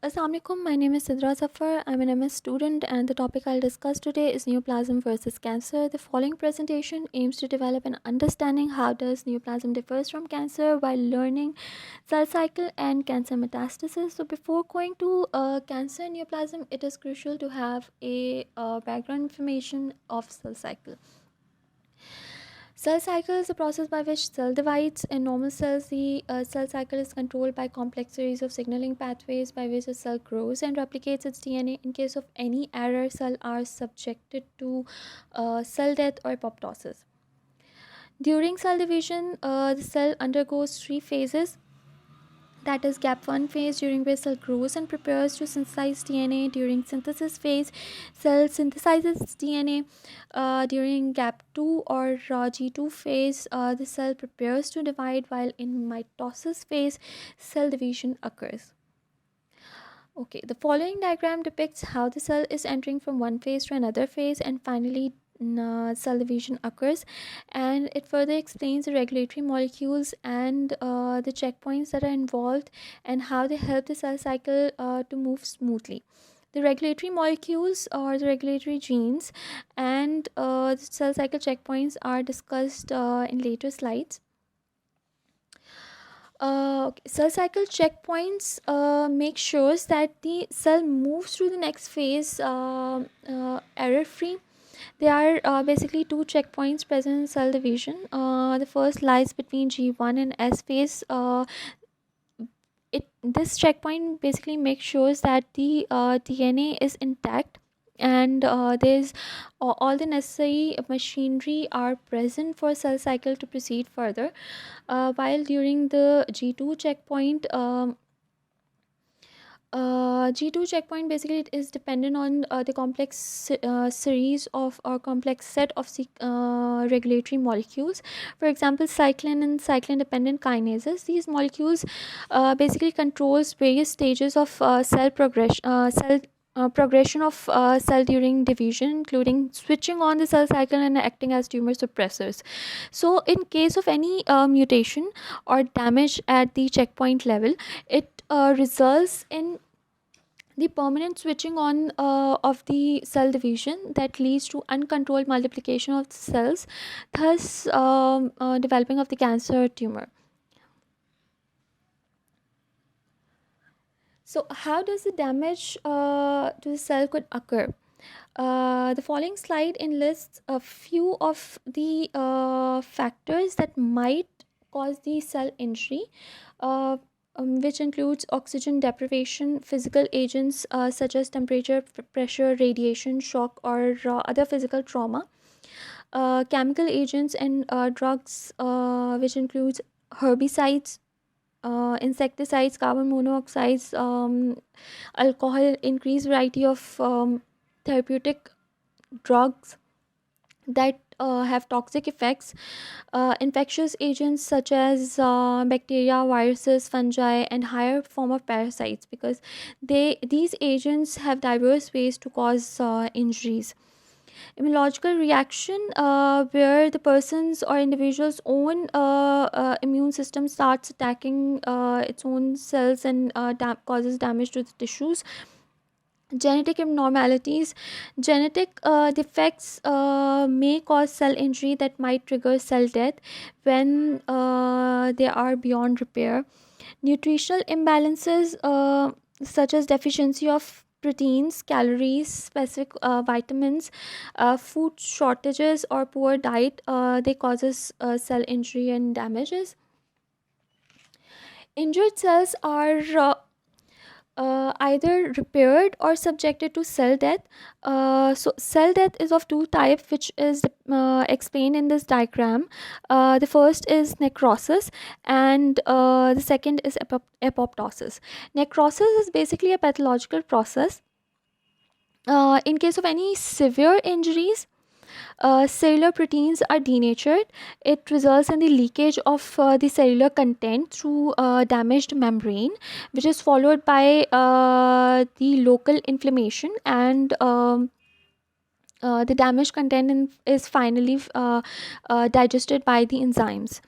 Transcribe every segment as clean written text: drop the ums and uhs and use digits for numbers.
Assalamu alaikum. My name is Sidra Zafar. I'm an MS student, and the topic I'll discuss today is neoplasm versus cancer. The following presentation aims to develop an understanding how does neoplasm differs from cancer while learning cell cycle and cancer metastasis. So before going to cancer neoplasm, it is crucial to have a background information of cell cycle. Cell cycle is a process by which cell divides. In normal cells, the cell cycle is controlled by complex series of signaling pathways by which a cell grows and replicates its DNA. In case of any error, cells are subjected to cell death or apoptosis. During cell division, the cell undergoes three phases. That is gap 1 phase, during which cell grows and prepares to synthesize DNA. During synthesis phase, cell synthesizes DNA. During gap 2 or G2 phase, the cell prepares to divide, while in mitosis phase, cell division occurs. Okay, the following diagram depicts how the cell is entering from one phase to another phase, and finally cell division occurs, and it further explains the regulatory molecules and the checkpoints that are involved and how they help the cell cycle to move smoothly. The regulatory molecules or the regulatory genes and the cell cycle checkpoints are discussed in later slides. Cell cycle checkpoints make sure that the cell moves through the next phase error free. There are basically two checkpoints present in cell division. The first lies between G1 and S phase. This checkpoint basically makes sure that the DNA is intact, and there's all the necessary machinery are present for cell cycle to proceed further. While during the G2 checkpoint, G2 checkpoint basically it is dependent on the complex series of or complex set of regulatory molecules. For example, cyclin and cyclin dependent kinases. These molecules basically controls various stages of progression of cell during division, including switching on the cell cycle and acting as tumor suppressors. So in case of any mutation or damage at the checkpoint level, it results in the permanent switching on of the cell division that leads to uncontrolled multiplication of cells, thus developing of the cancer tumor. So how does the damage to the cell could occur? The following slide enlists a few of the factors that might cause the cell injury, which includes oxygen deprivation, physical agents such as temperature, pressure, radiation, shock, or other physical trauma, chemical agents and drugs, which includes herbicides, insecticides, carbon monoxides, alcohol, increased variety of therapeutic drugs that have toxic effects, infectious agents such as bacteria, viruses, fungi, and higher form of parasites, because these agents have diverse ways to cause injuries. Immunological reaction, where the person's or individual's own immune system starts attacking its own cells and causes damage to the tissues. Genetic abnormalities, genetic defects may cause cell injury that might trigger cell death when they are beyond repair. Nutritional imbalances, such as deficiency of proteins, calories, specific vitamins, food shortages, or poor diet, they causes cell injury and damages. Injured cells are either repaired or subjected to cell death. So cell death is of two types, which is explained in this diagram. The first is necrosis, and the second is apoptosis. Necrosis is basically a pathological process. In case of any severe injuries, cellular proteins are denatured. It results in the leakage of the cellular content through damaged membrane, which is followed by the local inflammation, and the damaged content is finally digested by the enzymes.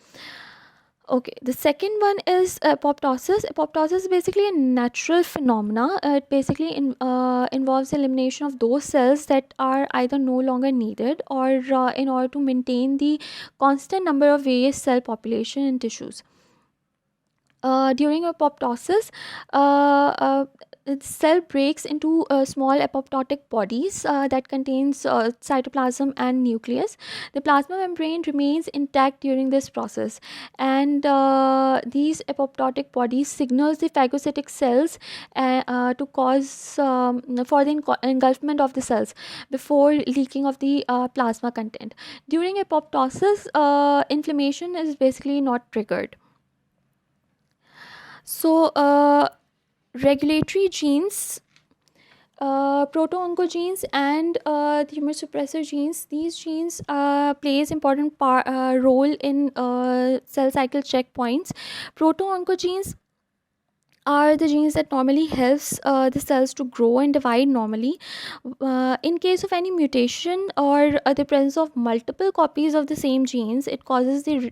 Okay, the second one is apoptosis. Apoptosis is basically a natural phenomena. It basically involves elimination of those cells that are either no longer needed, or in order to maintain the constant number of various cell population in tissues. During apoptosis, the cell breaks into small apoptotic bodies that contains cytoplasm and nucleus. The plasma membrane remains intact during this process, and these apoptotic bodies signals the phagocytic cells to cause for the engulfment of the cells before leaking of the plasma content. During apoptosis, inflammation is basically not triggered. So, regulatory genes, proto-oncogenes, and tumor suppressor genes. These genes plays important role in cell cycle checkpoints. Proto-oncogenes are the genes that normally helps the cells to grow and divide normally. In case of any mutation or the presence of multiple copies of the same genes, it causes the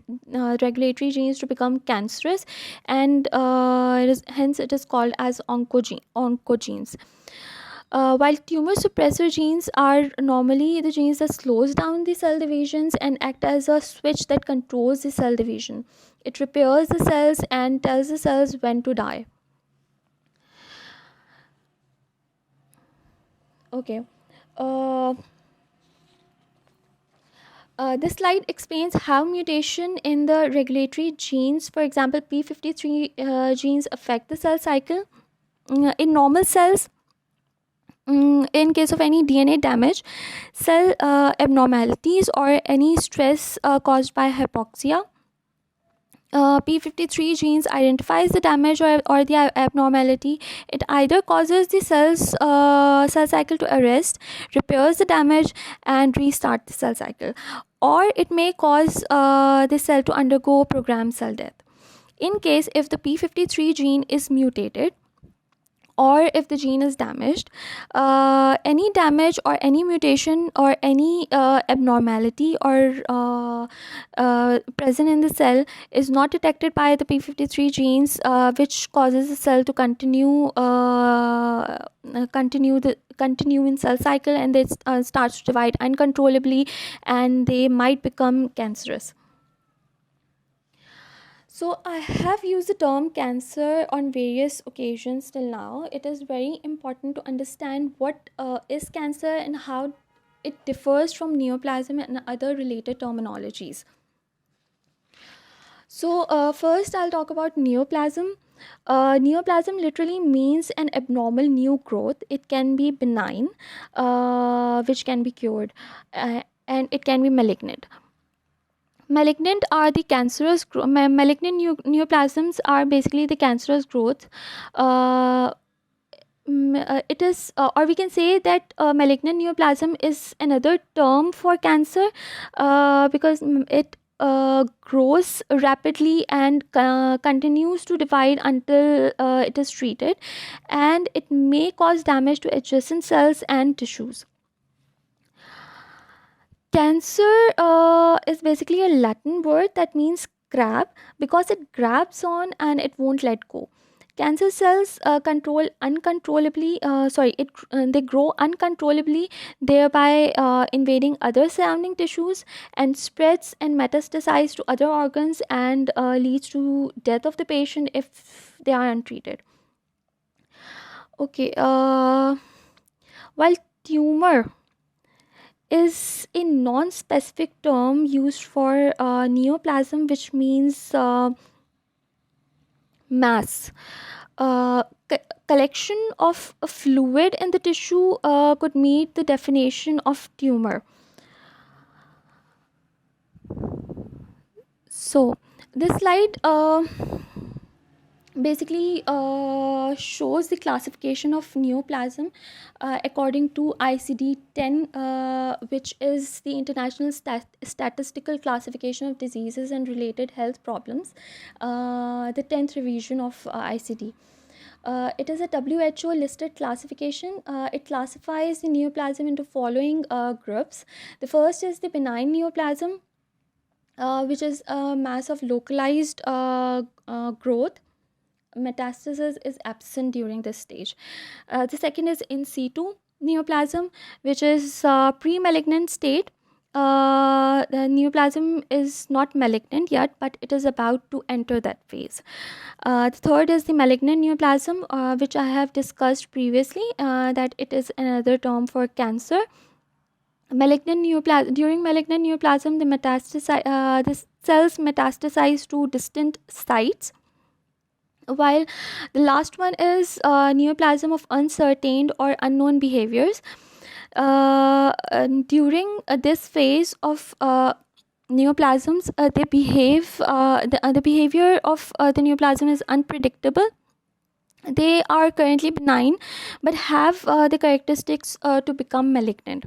regulatory genes to become cancerous, and hence it is called as oncogenes. While tumor suppressor genes are normally the genes that slows down the cell divisions and act as a switch that controls the cell division. It repairs the cells and tells the cells when to die. Okay. Uh, this slide explains how mutation in the regulatory genes, for example, P53 genes, affect the cell cycle. In normal cells, in case of any DNA damage, cell abnormalities, or any stress caused by hypoxia, P53 genes identifies the damage, or the abnormality. It either causes the cell cycle to arrest, repairs the damage, and restart the cell cycle, or it may cause the cell to undergo programmed cell death. In case if the P53 gene is mutated, or if the gene is damaged, any damage or any mutation or any abnormality or present in the cell is not detected by the P53 genes, which causes the cell to continue in cell cycle, and it starts to divide uncontrollably, and they might become cancerous. So, I have used the term cancer on various occasions till now. It is very important to understand what is cancer and how it differs from neoplasm and other related terminologies. So, first I'll talk about neoplasm. Neoplasm literally means an abnormal new growth. It can be benign, which can be cured, and it can be malignant. Malignant are the cancerous malignant neoplasms are basically the cancerous growth. It is, or we can say that malignant neoplasm is another term for cancer, because it grows rapidly and continues to divide until it is treated, and it may cause damage to adjacent cells and tissues. Cancer is basically a Latin word that means grab, because it grabs on and it won't let go. Cancer cells control uncontrollably. They grow uncontrollably, thereby invading other surrounding tissues, and spreads and metastasize to other organs, and leads to death of the patient if they are untreated. Okay. While tumor is a non-specific term used for neoplasm, which means mass. Collection of a fluid in the tissue could meet the definition of tumor. So, this slide basically shows the classification of neoplasm according to ICD-10, which is the International Statistical Classification of Diseases and Related Health Problems, the 10th revision of ICD. It is a WHO listed classification. It classifies the neoplasm into following groups. The first is the benign neoplasm. which is a mass of localized growth. Metastasis is absent during this stage. The second is in situ neoplasm, which is pre-malignant state. The neoplasm is not malignant yet, but it is about to enter that phase. The third is the malignant neoplasm, which I have discussed previously, that it is another term for cancer. During malignant neoplasm, the cells metastasize to distant sites, while the last one is neoplasm of uncertain or unknown behaviors. And during this phase of neoplasms, the behavior of the neoplasm is unpredictable. They are currently benign but have the characteristics to become malignant.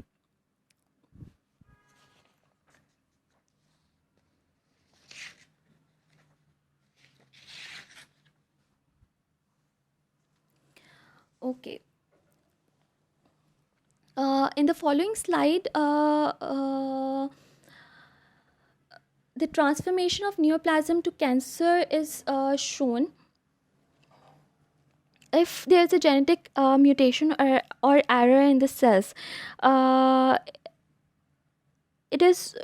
Okay. In the following slide, the transformation of neoplasm to cancer is shown. If there's a genetic mutation or error in the cells, uh, it is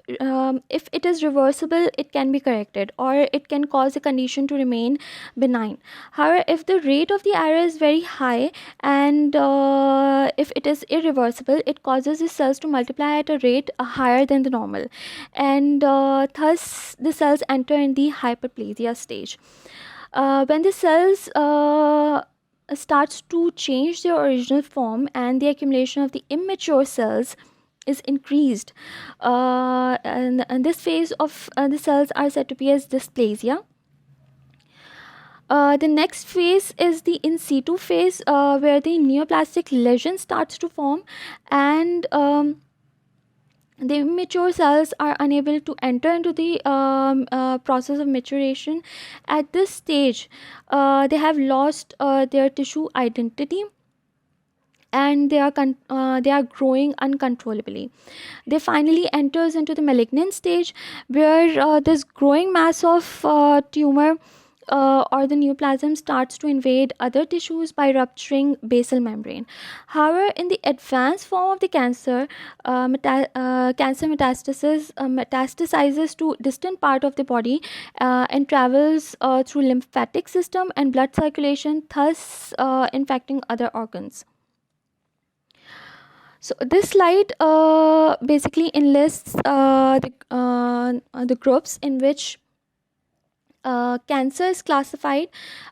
if it is reversible, it can be corrected, or it can cause the condition to remain benign. However, if the rate of the error is very high, and if it is irreversible, it causes the cells to multiply at a rate higher than the normal, and thus the cells enter in the hyperplasia stage. When the cells starts to change their original form, and the accumulation of the immature cells is increased, and this phase of the cells are said to be as dysplasia. The next phase is the in situ phase, where the neoplastic lesion starts to form, and the immature cells are unable to enter into the process of maturation. At this stage, they have lost their tissue identity, and they are growing uncontrollably. They finally enters into the malignant stage, where this growing mass of tumor or the neoplasm starts to invade other tissues by rupturing basal membrane. However, in the advanced form of the cancer, cancer metastasis metastasizes to distant part of the body, and travels through lymphatic system and blood circulation, thus infecting other organs. So this slide basically enlists the groups in which cancer is classified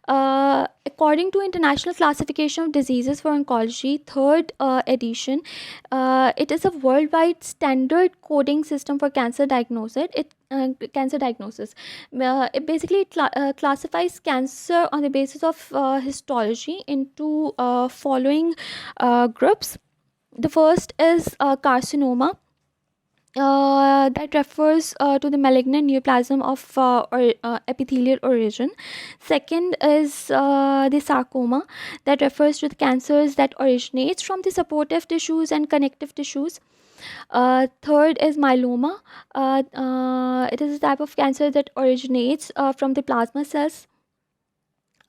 according to International Classification of Diseases for Oncology, third edition. It is a worldwide standard coding system for cancer diagnosis. Cancer diagnosis. It basically classifies cancer on the basis of histology into following groups. The first is carcinoma. That refers to the malignant neoplasm of epithelial origin. Second is the sarcoma, that refers to the cancers that originates from the supportive tissues and connective tissues. Third is myeloma. It is a type of cancer that originates from the plasma cells.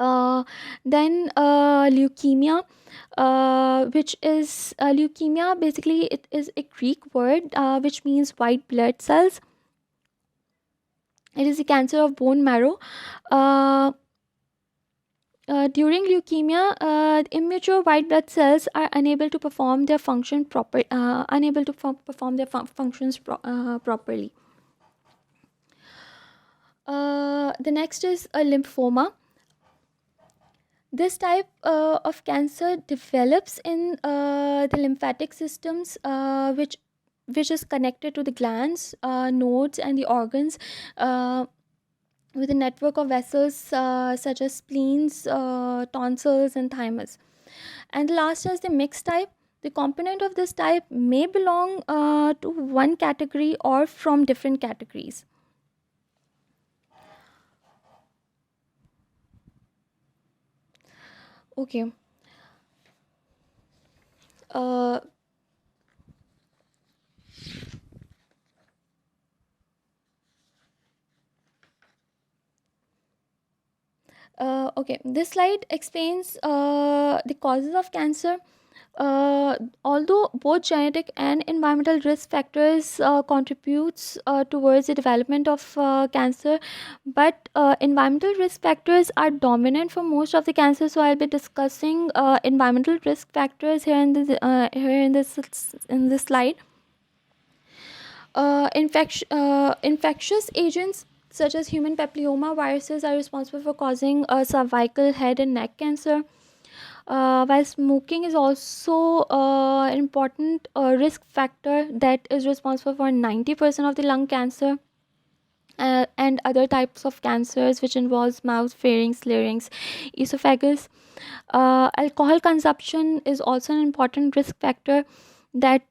uh, then leukemia, which is leukemia, basically it is a Greek word which means white blood cells. It is a cancer of bone marrow. uh, During leukemia, immature white blood cells are unable to perform their functions properly. The next is a lymphoma. This type of cancer develops in the lymphatic systems, which is connected to the glands, nodes, and the organs, with a network of vessels such as spleens, tonsils, and thymus. And the last is the mixed type. The component of this type may belong to one category or from different categories. Okay. Uh, Okay, this slide explains the causes of cancer. Although both genetic and environmental risk factors contributes towards the development of cancer, but environmental risk factors are dominant for most of the cancer. So I'll be discussing environmental risk factors here in this slide. Infectious agents such as human papilloma viruses are responsible for causing cervical, head, and neck cancer. While smoking is also an important risk factor that is responsible for 90% of the lung cancer and other types of cancers, which involves mouth, pharynx, larynx, esophagus. Alcohol consumption is also an important risk factor that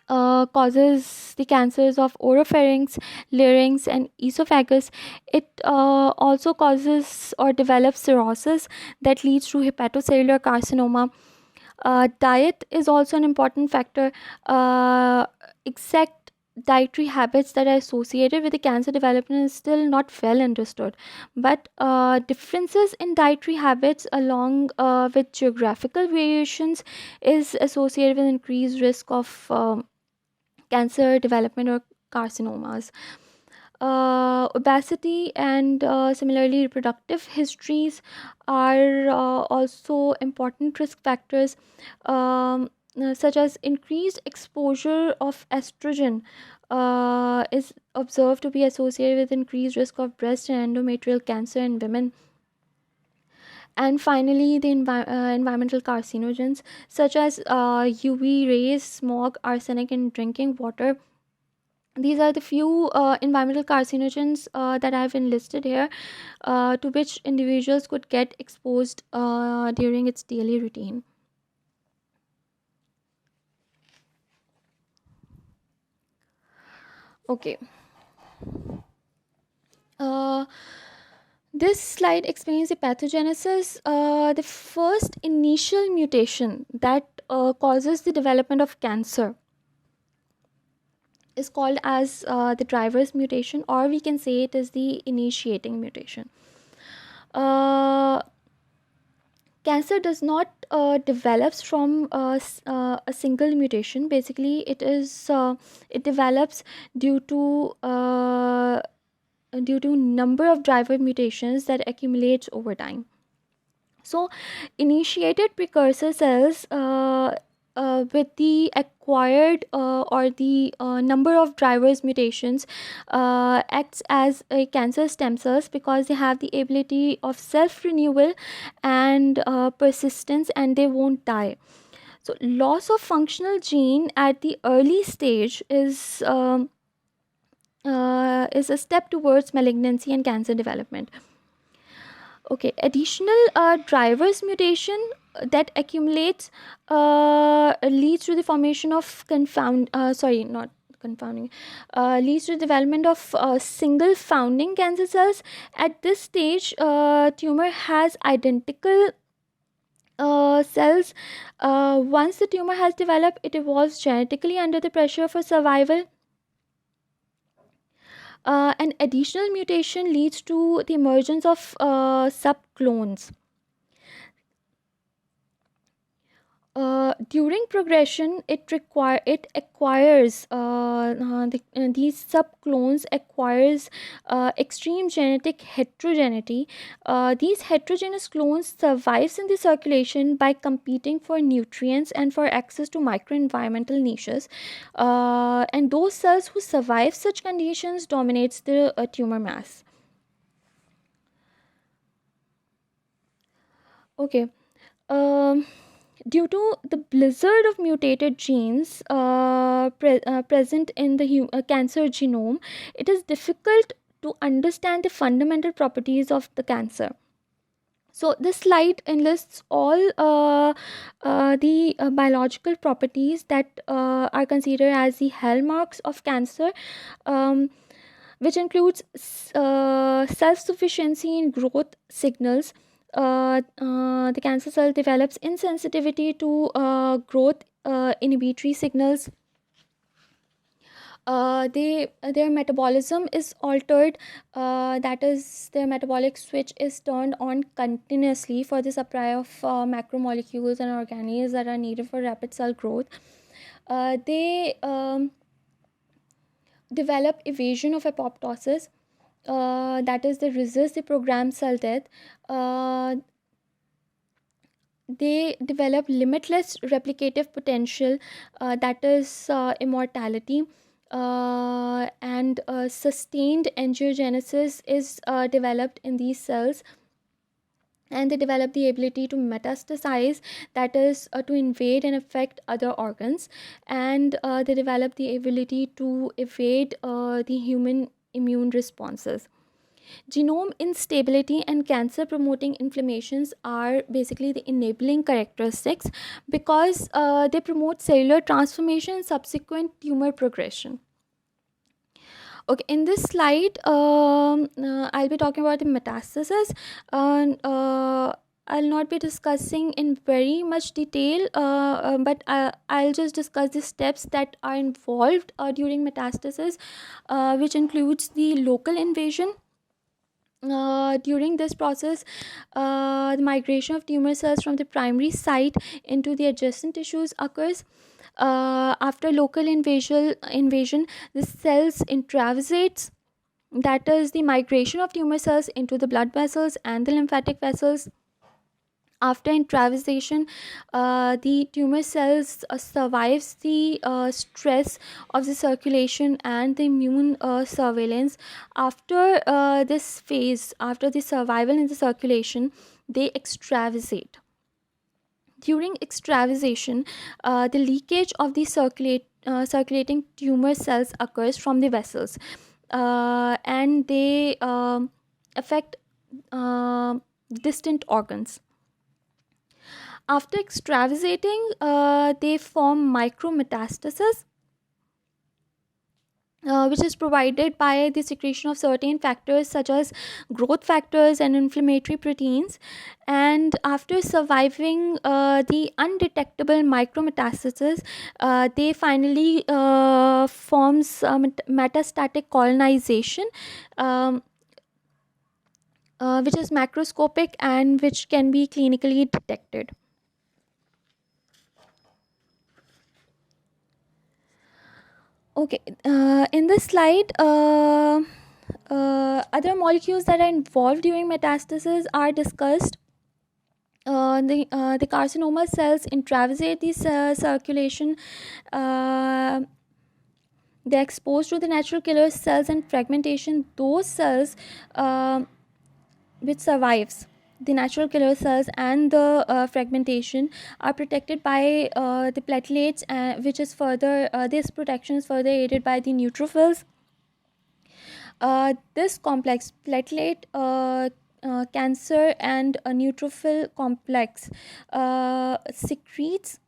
causes the cancers of oropharynx, larynx, and esophagus. It also causes or develops cirrhosis that leads to hepatocellular carcinoma. Diet is also an important factor. Exact dietary habits that are associated with the cancer development is still not well understood, but differences in dietary habits along with geographical variations is associated with increased risk of cancer development or carcinomas. Obesity and similarly reproductive histories are also important risk factors, such as increased exposure of estrogen is observed to be associated with increased risk of breast and endometrial cancer in women. And finally, the environmental carcinogens such as UV rays, smog, arsenic in drinking water. These are the few environmental carcinogens that I've enlisted here, to which individuals could get exposed during its daily routine. Okay. Uh, this slide explains the pathogenesis. The first initial mutation that causes the development of cancer is called as the driver's mutation, or we can say it is the initiating mutation. Uh, Cancer does not develops from a single mutation. Basically, it develops due to number of driver mutations that accumulates over time. So, initiated precursor cells with the acquired or the number of drivers mutations acts as a cancer stem cells because they have the ability of self renewal and persistence, and they won't die. So, loss of functional gene at the early stage is a step towards malignancy and cancer development. Okay, additional drivers mutation that accumulates leads to the formation of not confounding, leads to the development of single founding cancer cells. At this stage, tumor has identical cells. Once the tumor has developed, it evolves genetically under the pressure for survival. An additional mutation leads to the emergence of subclones. During progression, it acquires these subclones acquires extreme genetic heterogeneity. These heterogeneous clones survives in the circulation by competing for nutrients and for access to microenvironmental niches. And those cells who survive such conditions dominates the tumor mass. Okay. Um, Due to the blizzard of mutated genes present in the cancer genome, it is difficult to understand the fundamental properties of the cancer. So this slide enlists all the biological properties that are considered as the hallmarks of cancer, um, which includes self-sufficiency in growth signals. The cancer cell develops insensitivity to growth inhibitory signals. Their metabolism is altered, that is, their metabolic switch is turned on continuously for the supply of macromolecules and organelles that are needed for rapid cell growth. They develop evasion of apoptosis, that is, they resist the programmed cell death. They develop limitless replicative potential, that is, immortality, and sustained angiogenesis is developed in these cells, and they develop the ability to metastasize, that is, to invade and affect other organs, and they develop the ability to evade the human immune responses. Genome instability and cancer promoting inflammations are basically the enabling characteristics, because they promote cellular transformation and subsequent tumor progression. Okay, in this slide, I'll be talking about the metastasis. I'll not be discussing in very much detail, but I'll just discuss the steps that are involved during metastasis, which includes the local invasion. During this process, the migration of tumor cells from the primary site into the adjacent tissues occurs. After local invasion, the cells intravasates, that is, the migration of tumor cells into the blood vessels and the lymphatic vessels. After intravasation, the tumor cells survives the stress of the circulation and the immune surveillance. After this phase, after the survival in the circulation, they extravasate. During extravasation, the leakage of the circulating tumor cells occurs from the vessels, and they affect distant organs. After extravasating, they form micrometastasis, which is provided by the secretion of certain factors such as growth factors and inflammatory proteins. And after surviving the undetectable micrometastasis, they finally forms metastatic colonization, which is macroscopic and which can be clinically detected. Okay, in this slide, other molecules that are involved during metastasis are discussed. The carcinoma cells intravasate the circulation. They're exposed to the natural killer cells and fragmentation. Those cells which survives the natural killer cells and the fragmentation are protected by the platelets, which is further this protection is further aided by the neutrophils. This complex, platelet, cancer and a neutrophil complex, secretes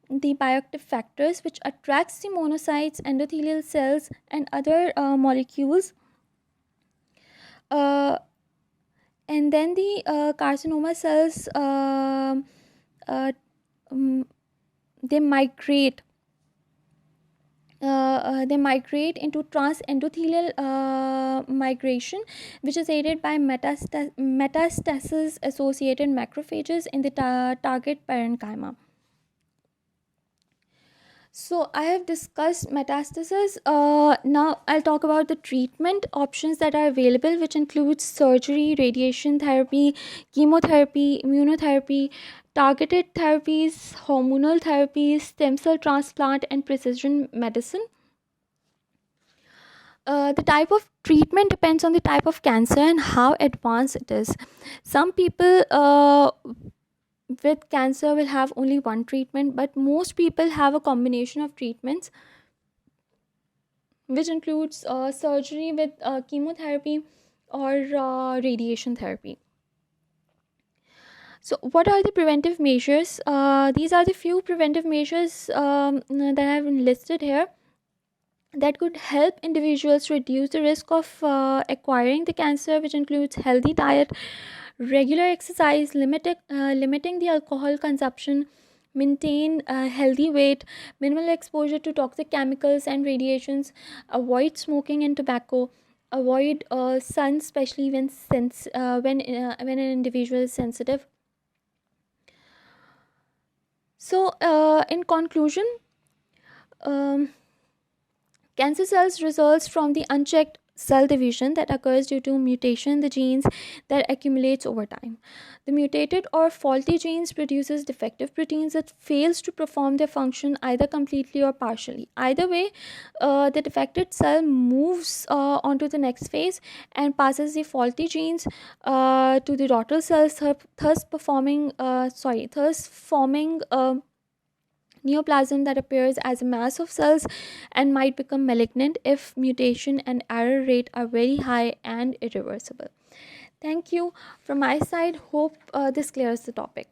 the bioactive factors which attracts the monocytes, endothelial cells and other molecules. And then the carcinoma cells, they migrate into transendothelial migration, which is aided by metastasis associated macrophages in the target parenchyma. So I have discussed metastasis. Now I'll talk about the treatment options that are available, which includes surgery, radiation therapy, chemotherapy, immunotherapy, targeted therapies, hormonal therapies, stem cell transplant, and precision medicine. The type of treatment depends on the type of cancer and how advanced it is. Some people with cancer will have only one treatment, but most people have a combination of treatments, which includes surgery with chemotherapy or radiation therapy. So what are the preventive measures? These are the few preventive measures that I have listed here that could help individuals reduce the risk of acquiring the cancer, which includes healthy diet, regular exercise, limiting the alcohol consumption, maintain a healthy weight, minimal exposure to toxic chemicals and radiations, avoid smoking and tobacco, avoid sun, especially when an individual is sensitive. So, in conclusion, um, cancer cells results from the unchecked cell division that occurs due to mutation in the genes that accumulates over time. The mutated or faulty genes produces defective proteins that fails to perform their function either completely or partially. Either way, the defected cell moves onto the next phase and passes the faulty genes to the daughter cells, thus forming neoplasm that appears as a mass of cells and might become malignant if mutation and error rate are very high and irreversible. Thank you from my side. Hope this clears the topic.